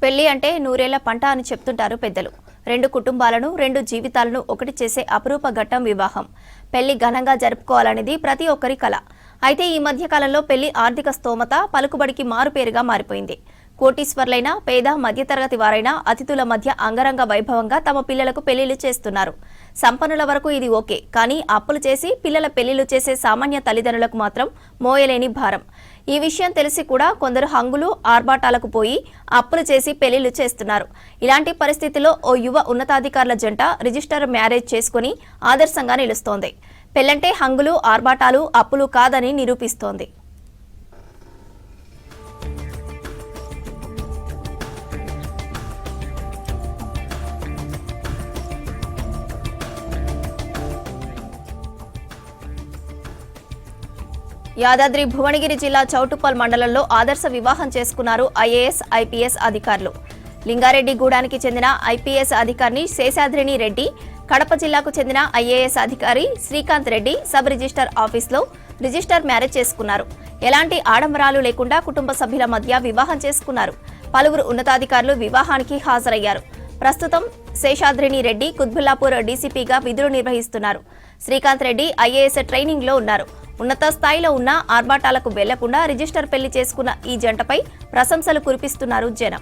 పెళ్లి అంటే నూరేళ్ల పంట అని చెప్తుంటారు పెద్దలు. రెండు కుటుంబాలను, రెండు జీవితాలను ఒకటి చేసే అపురూప ఘట్టం వివాహం. పెళ్లి ఘనంగా జరుపుకోవాలనేది ప్రతి ఒక్కరి కల. అయితే ఈ మధ్య కాలంలో పెళ్లి ఆర్థిక స్తోమత, పలుకుబడికి మారుపేరుగా మారిపోయింది. కోటీశ్వర్లైన, పేద, మధ్యతరగతి వారైన అతిథుల మధ్య అంగరంగ వైభవంగా తమ పిల్లలకు పెళ్లిళ్లు చేస్తున్నారు. సంపన్నుల వరకు ఇది ఓకే, కానీ అప్పులు చేసి పిల్లల పెళ్లిళ్లు చేసే సామాన్య తల్లిదండ్రులకు మాత్రం మోయలేని భారం. ఈ విషయం తెలిసి కూడా కొందరు హంగులు, ఆర్భాటాలకు పోయి అప్పులు చేసి పెళ్లిళ్లు చేస్తున్నారు. ఇలాంటి పరిస్థితుల్లో ఓ యువ ఉన్నతాధికారుల జంట రిజిస్టర్ మ్యారేజ్ చేసుకుని ఆదర్శంగా నిలుస్తోంది. పెళ్లంటే హంగులు, ఆర్భాటాలు, అప్పులు కాదని నిరూపిస్తోంది. యాదాద్రి భువనగిరి జిల్లా చౌటుప్పల్ మండలంలో ఆదర్శ వివాహం చేసుకున్నారు ఐఏఎస్, ఐపీఎస్ అధికారులు. లింగారెడ్డిగూడానికి చెందిన ఐపీఎస్ అధికారిని శేషాద్రిని రెడ్డి, కడప జిల్లాకు చెందిన ఐఏఎస్ అధికారి శ్రీకాంత్ రెడ్డి సబ్ రిజిస్టర్ ఆఫీస్లో రిజిస్టర్ మ్యారేజ్ చేసుకున్నారు. ఎలాంటి ఆడంబరాలు లేకుండా కుటుంబ సభ్యుల మధ్య వివాహం చేసుకున్నారు. పలువురు ఉన్నతాధికారులు వివాహానికి హాజరయ్యారు. ప్రస్తుతం శేషాద్రిని రెడ్డి కుత్బుల్లాపూర్ డీసీపీగా విధులు నిర్వహిస్తున్నారు. శ్రీకాంత్ రెడ్డి ఐఏఎస్ ట్రైనింగ్ లో ఉన్నారు. ఉన్నత స్థాయిలో ఉన్న ఆర్భాటాలకు వెళ్లకుండా రిజిస్టర్ పెళ్లి చేసుకున్న ఈ జంటపై ప్రశంసలు కురిపిస్తున్నారు జనం.